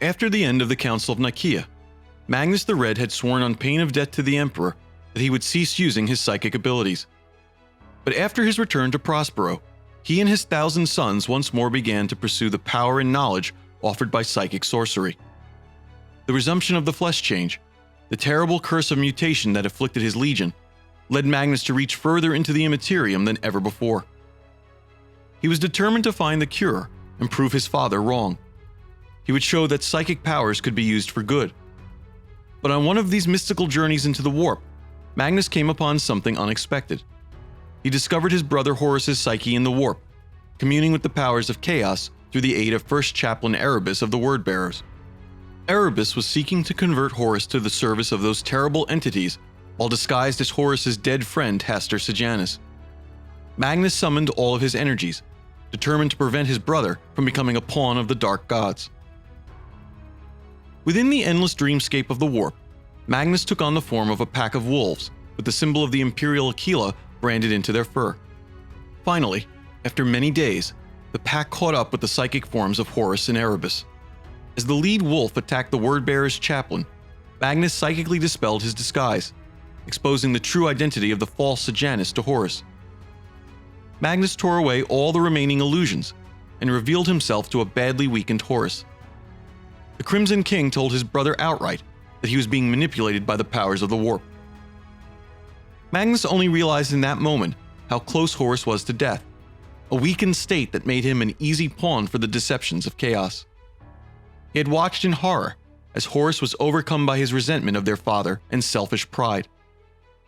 After the end of the Council of Nikaea, Magnus the Red had sworn on pain of death to the Emperor that he would cease using his psychic abilities. But after his return to Prospero, he and his 1,000 sons once more began to pursue the power and knowledge offered by psychic sorcery. The resumption of the flesh change, the terrible curse of mutation that afflicted his legion, led Magnus to reach further into the Immaterium than ever before. He was determined to find the cure and prove his father wrong. He would show that psychic powers could be used for good. But on one of these mystical journeys into the warp, Magnus came upon something unexpected. He discovered his brother Horus's psyche in the warp, communing with the powers of chaos through the aid of First Chaplain Erebus of the Wordbearers. Erebus was seeking to convert Horus to the service of those terrible entities while disguised as Horus's dead friend Hastur Sejanus. Magnus summoned all of his energies, determined to prevent his brother from becoming a pawn of the dark gods. Within the endless dreamscape of the warp, Magnus took on the form of a pack of wolves with the symbol of the Imperial Aquila branded into their fur. Finally, after many days, the pack caught up with the psychic forms of Horus and Erebus. As the lead wolf attacked the Wordbearer's chaplain, Magnus psychically dispelled his disguise, exposing the true identity of the false Sejanus to Horus. Magnus tore away all the remaining illusions and revealed himself to a badly weakened Horus. The Crimson King told his brother outright that he was being manipulated by the powers of the warp. Magnus only realized in that moment how close Horus was to death, a weakened state that made him an easy pawn for the deceptions of chaos. He had watched in horror as Horus was overcome by his resentment of their father and selfish pride.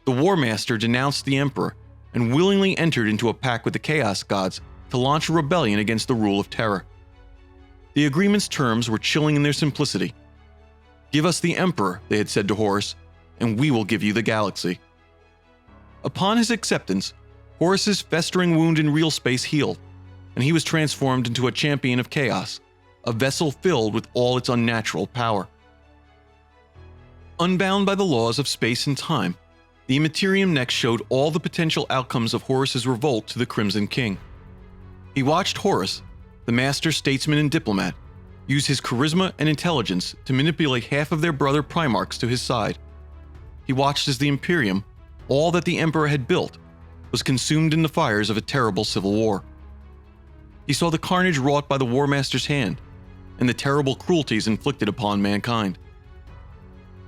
The War Master denounced the Emperor and willingly entered into a pact with the Chaos Gods to launch a rebellion against the rule of terror. The agreement's terms were chilling in their simplicity. "Give us the Emperor," they had said to Horus, "and we will give you the galaxy." Upon his acceptance, Horus's festering wound in real space healed, and he was transformed into a champion of chaos, a vessel filled with all its unnatural power. Unbound by the laws of space and time, the Immaterium next showed all the potential outcomes of Horus's revolt to the Crimson King. He watched Horus, the master statesman and diplomat, use his charisma and intelligence to manipulate half of their brother Primarchs to his side. He watched as the Imperium, all that the Emperor had built, was consumed in the fires of a terrible civil war. He saw the carnage wrought by the War Master's hand, and the terrible cruelties inflicted upon mankind.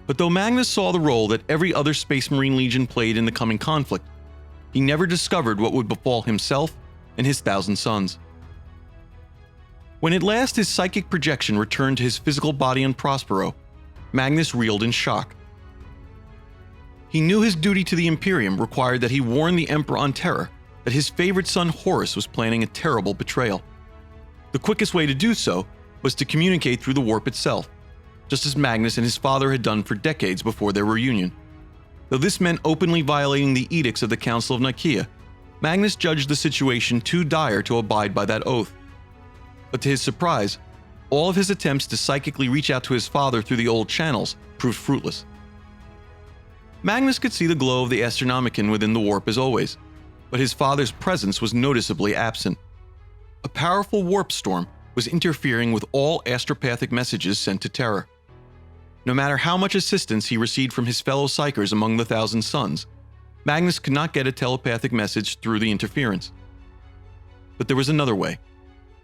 But though Magnus saw the role that every other Space Marine Legion played in the coming conflict, he never discovered what would befall himself and his 1,000 sons. When at last his psychic projection returned to his physical body on Prospero, Magnus reeled in shock. He knew his duty to the Imperium required that he warn the Emperor on Terra that his favorite son Horus was planning a terrible betrayal. The quickest way to do so was to communicate through the warp itself, just as Magnus and his father had done for decades before their reunion. Though this meant openly violating the edicts of the Council of Nikaea, Magnus judged the situation too dire to abide by that oath. But to his surprise, all of his attempts to psychically reach out to his father through the old channels proved fruitless. Magnus could see the glow of the Astronomicon within the warp as always, but his father's presence was noticeably absent. A powerful warp storm was interfering with all astropathic messages sent to Terra. No matter how much assistance he received from his fellow psychers among the 1,000 Sons, Magnus could not get a telepathic message through the interference. But there was another way: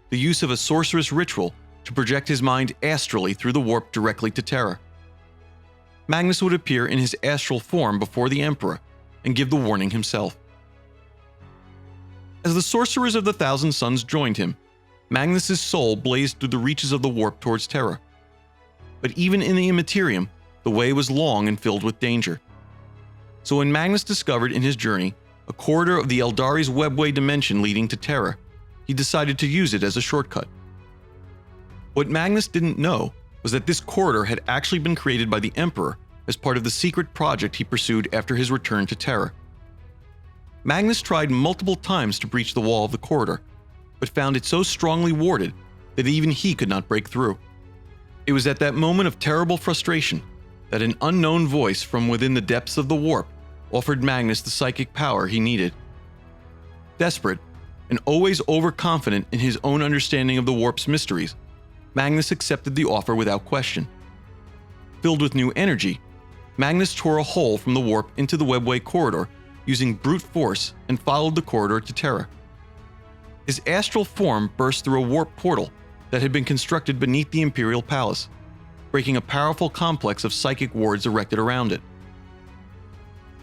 the use of a sorcerous ritual to project his mind astrally through the warp directly to Terra. Magnus would appear in his astral form before the Emperor and give the warning himself. As the sorcerers of the 1,000 Sons joined him, Magnus's soul blazed through the reaches of the warp towards Terra. But even in the Immaterium, the way was long and filled with danger. So when Magnus discovered in his journey a corridor of the Aeldari's Webway dimension leading to Terra, he decided to use it as a shortcut. What Magnus didn't know was that this corridor had actually been created by the Emperor as part of the secret project he pursued after his return to Terra. Magnus tried multiple times to breach the wall of the corridor, but found it so strongly warded that even he could not break through. It was at that moment of terrible frustration that an unknown voice from within the depths of the warp offered Magnus the psychic power he needed. Desperate, and always overconfident in his own understanding of the warp's mysteries, Magnus accepted the offer without question. Filled with new energy, Magnus tore a hole from the warp into the Webway corridor using brute force and followed the corridor to Terra. His astral form burst through a warp portal that had been constructed beneath the Imperial Palace, breaking a powerful complex of psychic wards erected around it.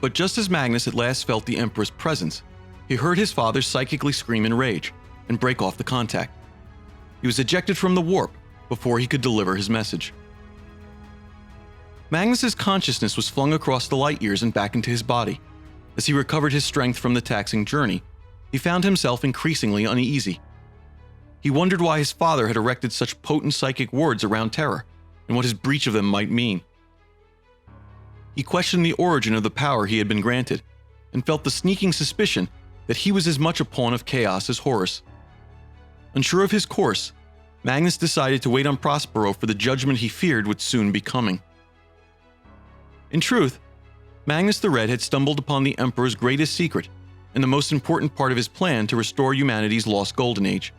But just as Magnus at last felt the Emperor's presence, he heard his father psychically scream in rage and break off the contact. He was ejected from the warp before he could deliver his message. Magnus's consciousness was flung across the light years and back into his body. As he recovered his strength from the taxing journey, he found himself increasingly uneasy. He wondered why his father had erected such potent psychic wards around Terra, and what his breach of them might mean. He questioned the origin of the power he had been granted, and felt the sneaking suspicion that he was as much a pawn of chaos as Horus. Unsure of his course, Magnus decided to wait on Prospero for the judgment he feared would soon be coming. In truth, Magus the Red had stumbled upon the Emperor's greatest secret and the most important part of his plan to restore humanity's lost golden age.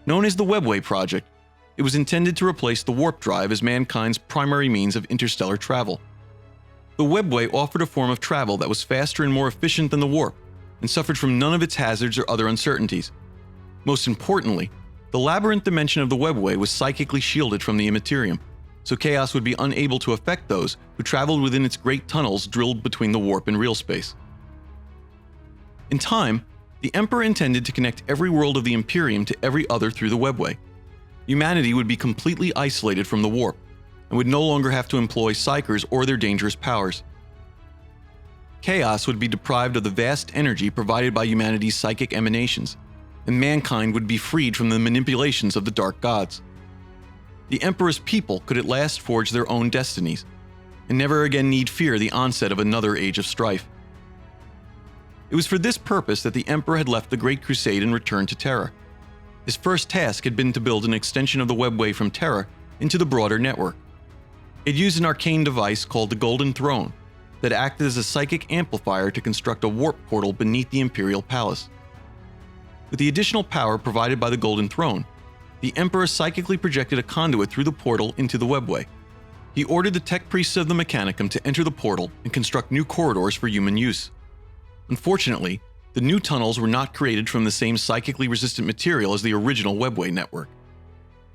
Known as the Webway Project, it was intended to replace the warp drive as mankind's primary means of interstellar travel. The Webway offered a form of travel that was faster and more efficient than the warp, and suffered from none of its hazards or other uncertainties. Most importantly, the labyrinth dimension of the Webway was psychically shielded from the Immaterium, so chaos would be unable to affect those who traveled within its great tunnels drilled between the warp and real space. In time, the Emperor intended to connect every world of the Imperium to every other through the Webway. Humanity would be completely isolated from the warp, and would no longer have to employ psychers or their dangerous powers. Chaos would be deprived of the vast energy provided by humanity's psychic emanations, and mankind would be freed from the manipulations of the dark gods. The Emperor's people could at last forge their own destinies, and never again need fear the onset of another age of strife. It was for this purpose that the Emperor had left the Great Crusade and returned to Terra. His first task had been to build an extension of the Webway from Terra into the broader network. It used an arcane device called the Golden Throne that acted as a psychic amplifier to construct a warp portal beneath the Imperial Palace. With the additional power provided by the Golden Throne, the Emperor psychically projected a conduit through the portal into the Webway. He ordered the tech priests of the Mechanicum to enter the portal and construct new corridors for human use. Unfortunately, the new tunnels were not created from the same psychically resistant material as the original Webway network.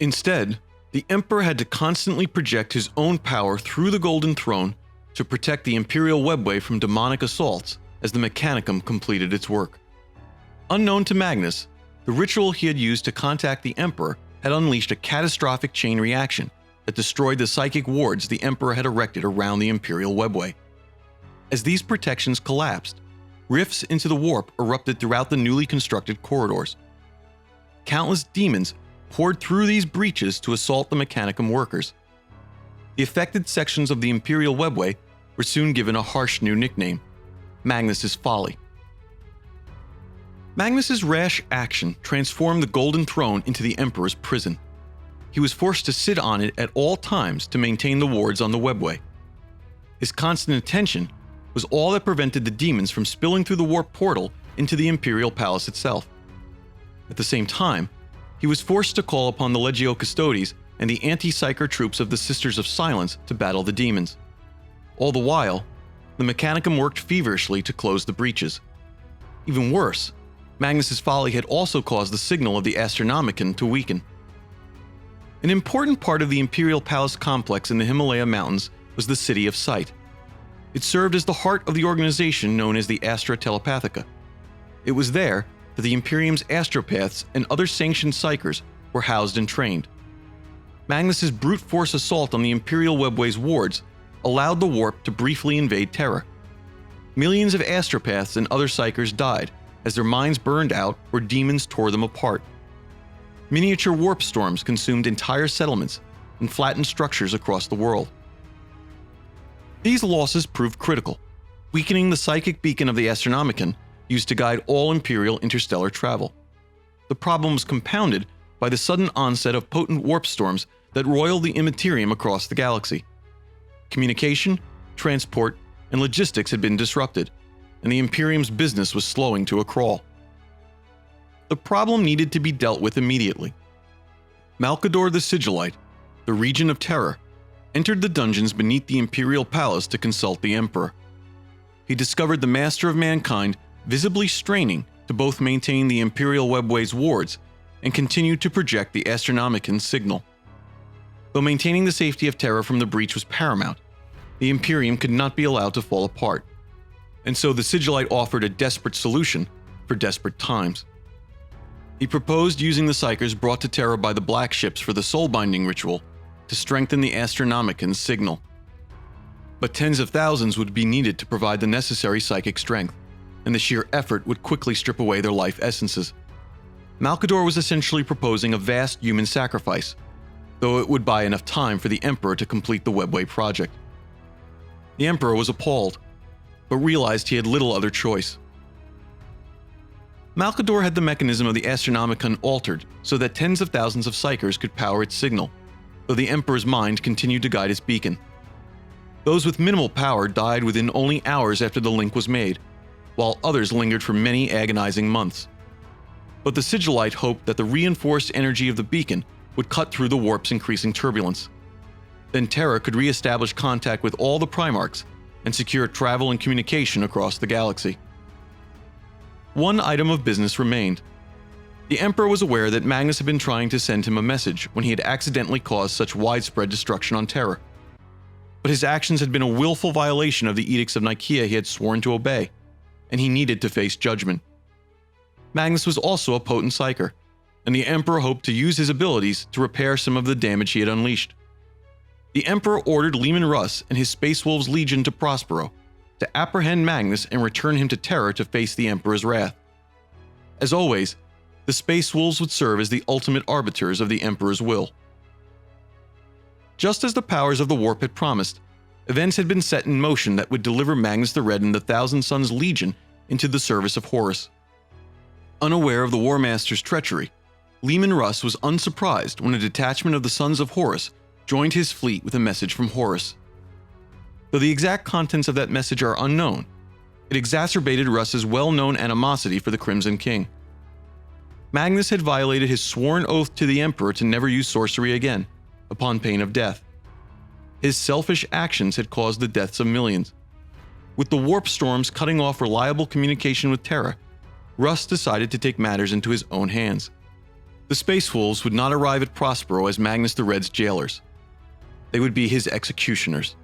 Instead, the Emperor had to constantly project his own power through the Golden Throne to protect the Imperial Webway from demonic assaults as the Mechanicum completed its work. Unknown to Magnus, the ritual he had used to contact the Emperor had unleashed a catastrophic chain reaction that destroyed the psychic wards the Emperor had erected around the Imperial Webway. As these protections collapsed, rifts into the warp erupted throughout the newly constructed corridors. Countless demons poured through these breaches to assault the Mechanicum workers. The affected sections of the Imperial Webway were soon given a harsh new nickname, Magnus's Folly. Magnus's rash action transformed the Golden Throne into the Emperor's prison. He was forced to sit on it at all times to maintain the wards on the Webway. His constant attention was all that prevented the demons from spilling through the warp portal into the Imperial Palace itself. At the same time, he was forced to call upon the Legio Custodes and the anti-psyker troops of the Sisters of Silence to battle the demons. All the while, the Mechanicum worked feverishly to close the breaches. Even worse, Magnus's Folly had also caused the signal of the Astronomicon to weaken. An important part of the Imperial Palace complex in the Himalaya Mountains was the City of Sight. It served as the heart of the organization known as the Astra Telepathica. It was there that the Imperium's astropaths and other sanctioned psychers were housed and trained. Magnus's brute force assault on the Imperial Webway's wards allowed the warp to briefly invade Terra. Millions of astropaths and other psychers died as their minds burned out or demons tore them apart. Miniature warp storms consumed entire settlements and flattened structures across the world. These losses proved critical, weakening the psychic beacon of the Astronomicon used to guide all Imperial interstellar travel. The problem was compounded by the sudden onset of potent warp storms that roiled the Immaterium across the galaxy. Communication, transport, and logistics had been disrupted, and the Imperium's business was slowing to a crawl. The problem needed to be dealt with immediately. Malcador the Sigillite, the Regent of Terror, entered the dungeons beneath the Imperial Palace to consult the Emperor. He discovered the Master of Mankind visibly straining to both maintain the Imperial Webway's wards and continue to project the Astronomican's signal. Though maintaining the safety of Terra from the breach was paramount, the Imperium could not be allowed to fall apart, and so the Sigillite offered a desperate solution for desperate times. He proposed using the psychers brought to Terra by the Black Ships for the soul-binding ritual to strengthen the Astronomican's signal. But tens of thousands would be needed to provide the necessary psychic strength, and the sheer effort would quickly strip away their life essences. Malcador was essentially proposing a vast human sacrifice, though it would buy enough time for the Emperor to complete the Webway Project. The Emperor was appalled, but realized he had little other choice. Malcador had the mechanism of the Astronomicon altered so that tens of thousands of psychers could power its signal, though the Emperor's mind continued to guide its beacon. Those with minimal power died within only hours after the link was made, while others lingered for many agonizing months. But the Sigillite hoped that the reinforced energy of the beacon would cut through the warp's increasing turbulence. Then Terra could re-establish contact with all the Primarchs and secure travel and communication across the galaxy. One item of business remained. The Emperor was aware that Magnus had been trying to send him a message when he had accidentally caused such widespread destruction on Terra. But his actions had been a willful violation of the edicts of Nikaea he had sworn to obey, and he needed to face judgment. Magnus was also a potent psyker, and the Emperor hoped to use his abilities to repair some of the damage he had unleashed. The Emperor ordered Leman Russ and his Space Wolves Legion to Prospero, to apprehend Magnus and return him to Terra to face the Emperor's wrath. As always, the Space Wolves would serve as the ultimate arbiters of the Emperor's will. Just as the powers of the Warp had promised, events had been set in motion that would deliver Magus the Red and the Thousand Sons Legion into the service of Horus. Unaware of the War Master's treachery, Leman Russ was unsurprised when a detachment of the Sons of Horus joined his fleet with a message from Horus. Though the exact contents of that message are unknown, it exacerbated Russ's well-known animosity for the Crimson King. Magnus had violated his sworn oath to the Emperor to never use sorcery again, upon pain of death. His selfish actions had caused the deaths of millions. With the warp storms cutting off reliable communication with Terra, Russ decided to take matters into his own hands. The Space Wolves would not arrive at Prospero as Magnus the Red's jailers. They would be his executioners.